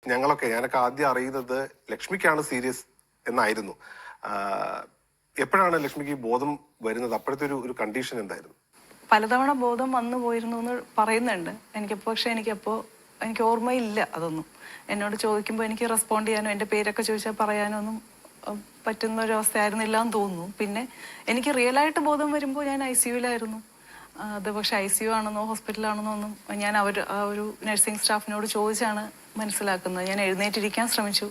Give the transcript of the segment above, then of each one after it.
ഞാനൊക്കെ ആദ്യം അറിയുന്നത് ലക്ഷ്മിക്കാണ് സീരിയസ് എന്നായിരുന്നു. എപ്പോഴാണ് ലക്ഷ്മിക്ക് ബോധം വരുന്നത്? അപ്പോഴത്തെ ഒരു കണ്ടീഷൻ എന്തായിരുന്നു? പലതവണ ബോധം വന്നു പോയിരുന്നു എന്ന് പറയുന്നുണ്ട് പക്ഷെ എനിക്ക് ഓർമ്മയില്ല അതൊന്നും. എന്നോട് ചോദിക്കുമ്പോൾ എനിക്ക് റെസ്പോണ്ട് ചെയ്യാനോ എൻ്റെ പേരൊക്കെ ചോദിച്ചാൽ പറയാനോ ഒന്നും പറ്റുന്ന ഒരു അവസ്ഥ ആയിരുന്നില്ല എന്ന് തോന്നുന്നു. പിന്നെ എനിക്ക് റിയലായിട്ട് ബോധം വരുമ്പോൾ ഞാൻ ICUവിലായിരുന്നു. അത് പക്ഷെ ICU ആണെന്നോ ഹോസ്പിറ്റലാണെന്നോ ഒന്നും ഞാൻ ആ ഒരു നഴ്സിംഗ് സ്റ്റാഫിനോട് ചോദിച്ചാണ് മനസ്സിലാക്കുന്നത്. ഞാൻ എഴുന്നേറ്റിരിക്കാൻ ശ്രമിച്ചു.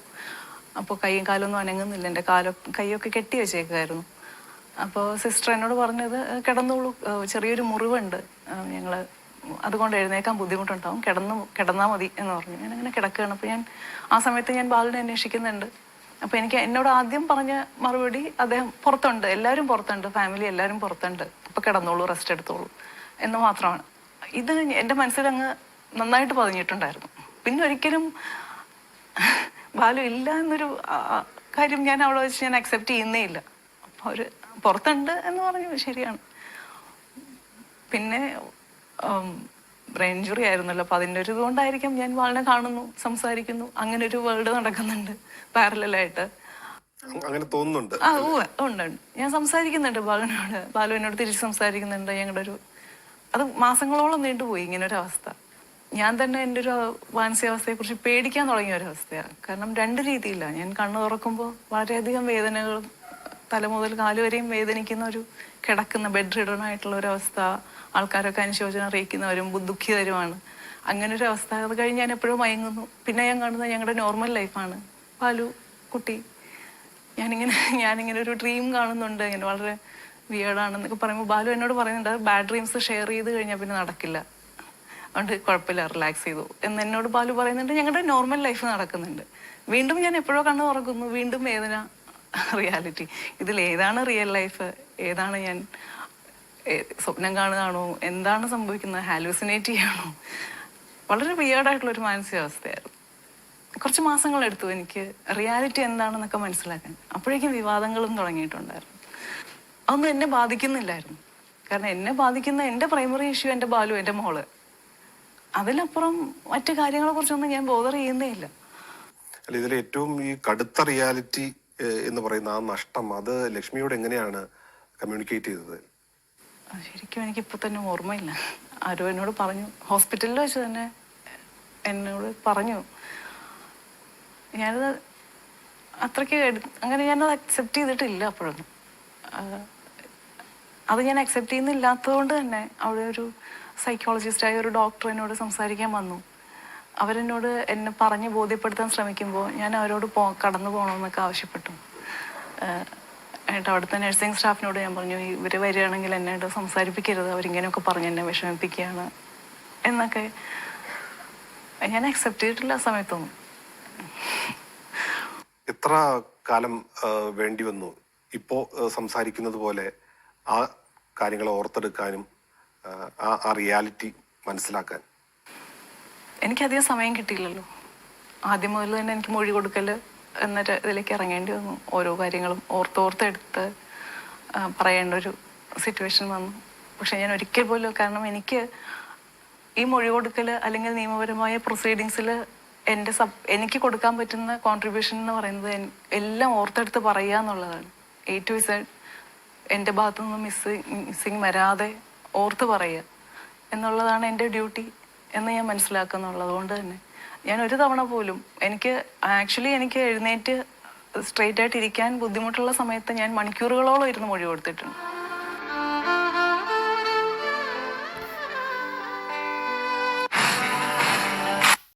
അപ്പോൾ കൈയും കാലൊന്നും അനങ്ങുന്നില്ല. എൻ്റെ കൈയൊക്കെ കെട്ടി വെച്ചേക്കായിരുന്നു. അപ്പോൾ സിസ്റ്റർ എന്നോട് പറഞ്ഞത് കിടന്നോളൂ, ചെറിയൊരു മുറിവുണ്ട്, ഞങ്ങൾ അതുകൊണ്ട് എഴുന്നേക്കാൻ ബുദ്ധിമുട്ടുണ്ടാവും, കിടന്നാൽ മതി എന്ന് പറഞ്ഞു. ഞാൻ അങ്ങനെ കിടക്കുകയാണ്. അപ്പോൾ ആ സമയത്ത് ഞാൻ ബാലിനെ അന്വേഷിക്കുന്നുണ്ട്. അപ്പോൾ എന്നോട് ആദ്യം പറഞ്ഞ മറുപടി, അദ്ദേഹം പുറത്തുണ്ട്, എല്ലാവരും പുറത്തുണ്ട്, ഫാമിലി എല്ലാവരും പുറത്തുണ്ട്, അപ്പോൾ കിടന്നോളൂ, റെസ്റ്റ് എടുത്തോളൂ എന്ന് മാത്രമാണ്. ഇത് എൻ്റെ മനസ്സിലങ്ങ് നന്നായിട്ട് പതിഞ്ഞിട്ടുണ്ടായിരുന്നു. പിന്നെ ഒരിക്കലും ബാലു ഇല്ല എന്നൊരു കാര്യം ഞാൻ അവിടെ വെച്ച് ഞാൻ അക്സെപ്റ്റ് ചെയ്യുന്നേ ഇല്ല. അപ്പോൾ അവർ പുറത്തുണ്ട് എന്ന് പറഞ്ഞു, ശരിയാണ്. പിന്നെ ബ്രെയിൻ ഇഞ്ചുറി ആയിരുന്നല്ലോ, അപ്പോൾ അതിൻ്റെ ഒരു ഇതുകൊണ്ടായിരിക്കും ഞാൻ ബാലിനെ കാണുന്നു, സംസാരിക്കുന്നു, അങ്ങനെ ഒരു വേൾഡ് നടക്കുന്നുണ്ട് പാരലായിട്ട്. അങ്ങനെ തോന്നുന്നുണ്ട്. ഉണ്ട്. ഞാൻ സംസാരിക്കുന്നുണ്ട് ബാലുവിനോട്, ബാലു എന്നോട് തിരിച്ച് സംസാരിക്കുന്നുണ്ട്. അത് മാസങ്ങളോളം നീണ്ടുപോയി ഇങ്ങനെ ഒരു അവസ്ഥ. ഞാൻ തന്നെ എൻ്റെ ഒരു മാനസികാവസ്ഥയെക്കുറിച്ച് പേടിക്കാൻ തുടങ്ങിയ ഒരവസ്ഥയാണ്. കാരണം രണ്ട് രീതിയിലാണ്. ഞാൻ കണ്ണു തുറക്കുമ്പോൾ വളരെയധികം വേദനകളും തല മുതൽ കാല് വരെയും വേദനിക്കുന്ന കിടക്കുന്ന ബെഡ് റിഡൺ ആയിട്ടുള്ള ഒരവസ്ഥ, ആൾക്കാരൊക്കെ അനുശോചനം അറിയിക്കുന്നവരും ദുഃഖിതരുമാണ്. അങ്ങനെ ഒരു അവസ്ഥ. അത് കഴിഞ്ഞ് ഞാൻ എപ്പോഴും മയങ്ങുന്നു. പിന്നെ ഞാൻ കാണുന്നത് ഞങ്ങളുടെ നോർമൽ ലൈഫാണ്. ബാലു കുട്ടി, ഞാനിങ്ങനെ ഒരു ഡ്രീം കാണുന്നുണ്ട്, ഇങ്ങനെ വളരെ വിയേർഡാണെന്നൊക്കെ പറയുമ്പോൾ ബാലു എന്നോട് പറയുന്നുണ്ട്, ബാഡ് ഡ്രീംസ് ഷെയർ ചെയ്ത് കഴിഞ്ഞാൽ പിന്നെ നടക്കില്ല, അതുകൊണ്ട് കുഴപ്പമില്ല, റിലാക്സ് ചെയ്തു എന്ന് എന്നോട് ബാലു പറയുന്നുണ്ട്. ഞങ്ങളുടെ നോർമൽ ലൈഫ് നടക്കുന്നുണ്ട്. വീണ്ടും ഞാൻ എപ്പോഴോ കണ്ണു തുറക്കുന്നു, വീണ്ടും വേദന, റിയാലിറ്റി. ഇതിലേതാണ് റിയൽ ലൈഫ്, ഏതാണ് ഞാൻ സ്വപ്നം കാണുകയാണോ, എന്താണ് സംഭവിക്കുന്നത്, ഹാലൂസിനേറ്റ് ചെയ്യണോ? വളരെ വിയേർഡായിട്ടുള്ളൊരു മാനസികാവസ്ഥയായിരുന്നു. കുറച്ച് മാസങ്ങളെടുത്തു എനിക്ക് റിയാലിറ്റി എന്താണെന്നൊക്കെ മനസ്സിലാക്കാൻ. അപ്പോഴേക്കും വിവാദങ്ങളും തുടങ്ങിയിട്ടുണ്ടായിരുന്നു. അതൊന്നും എന്നെ ബാധിക്കുന്നില്ലായിരുന്നു. കാരണം എന്നെ ബാധിക്കുന്ന എൻ്റെ പ്രൈമറി ഇഷ്യൂ എൻ്റെ ബാലു, എൻ്റെ മോള്. അതിലപ്പുറം മറ്റു കാര്യങ്ങളെ കുറിച്ചൊന്നും ഞാൻ ബോധർ ചെയ്യുന്നേ ഇല്ല. ഇതിൽ ഏറ്റവും ഈ കടുത്ത റിയാലിറ്റി എന്ന് പറയുന്ന ആ നഷ്ടം, അത് ലക്ഷ്മിയോട് എങ്ങനെയാണ് കമ്മ്യൂണിക്കേറ്റ് ചെയ്തത്? ശരിക്കും എനിക്കിപ്പോ തന്നെ ഓർമ്മയില്ല. ആരോ എന്നോട് പറഞ്ഞു, ഹോസ്പിറ്റലിൽ വെച്ച് തന്നെ എന്നോട് പറഞ്ഞു. ഞാനത് അത്രയ്ക്ക് അങ്ങനെ ഞാനത് അക്സെപ്റ്റ് ചെയ്തിട്ടില്ല അപ്പോഴൊന്നും. അത് ഞാൻ അക്സെപ്റ്റ് ചെയ്യുന്നില്ലാത്തതുകൊണ്ട് തന്നെ അവിടെ ഒരു സൈക്കോളജിസ്റ്റായ ഒരു ഡോക്ടർ എന്നോട് സംസാരിക്കാൻ വന്നു. അവരെന്നോട് എന്നെ പറഞ്ഞ് ബോധ്യപ്പെടുത്താൻ ശ്രമിക്കുമ്പോൾ ഞാൻ അവരോട് കടന്നു പോകണമെന്നൊക്കെ ആവശ്യപ്പെട്ടു. അവിടുത്തെ നഴ്സിംഗ് സ്റ്റാഫിനോട് ഞാൻ പറഞ്ഞു, ഇവർ വരികയാണെങ്കിൽ എന്നോട് സംസാരിപ്പിക്കരുത്, അവരിങ്ങനെയൊക്കെ പറഞ്ഞ് എന്നെ വിഷമിപ്പിക്കുകയാണ് എന്നൊക്കെ. ഞാൻ അക്സെപ്റ്റ് ചെയ്തിട്ടില്ല ആ സമയത്തൊന്നും. എത്ര കാലം വേണ്ടി വന്നു ഇപ്പോ സംസാരിക്കുന്നത് പോലെ ആ കാര്യങ്ങൾ ഓർത്തെടുക്കാനും ആ റിയാലിറ്റി മനസ്സിലാക്കാൻ? എനിക്കധികം സമയം കിട്ടിയില്ലല്ലോ. ആദ്യം മുതൽ തന്നെ എനിക്ക് മൊഴി കൊടുക്കൽ എന്ന ഇതിലേക്ക് ഇറങ്ങേണ്ടി വന്നു. ഓരോ കാര്യങ്ങളും ഓർത്തെടുത്ത് പറയേണ്ട ഒരു സിറ്റുവേഷൻ വന്നു. പക്ഷെ ഞാൻ ഒരിക്കൽ പോലും, കാരണം എനിക്ക് ഈ മൊഴി കൊടുക്കൽ അല്ലെങ്കിൽ നിയമപരമായ പ്രൊസീഡിങ്സിൽ എനിക്ക് കൊടുക്കാൻ പറ്റുന്ന കോൺട്രിബ്യൂഷൻ എന്ന് പറയുന്നത് എല്ലാം ഓർത്തെടുത്ത് പറയുക എന്നുള്ളതാണ്. A to Z എൻ്റെ ഭാഗത്തു നിന്ന് മിസ്സിങ് വരാതെ ഓർത്ത് പറയുക എന്നുള്ളതാണ് എൻ്റെ ഡ്യൂട്ടി എന്ന് ഞാൻ മനസ്സിലാക്കുന്നുള്ളത് കൊണ്ട് തന്നെ ഞാൻ ഒരു തവണ പോലും എനിക്ക് എഴുന്നേറ്റ് സ്ട്രെയിറ്റ് ആയിട്ട് ഇരിക്കാൻ ബുദ്ധിമുട്ടുള്ള സമയത്ത് ഞാൻ മണിക്കൂറുകളോളം ഇരുന്ന് മൊഴി കൊടുത്തിട്ടുണ്ട്.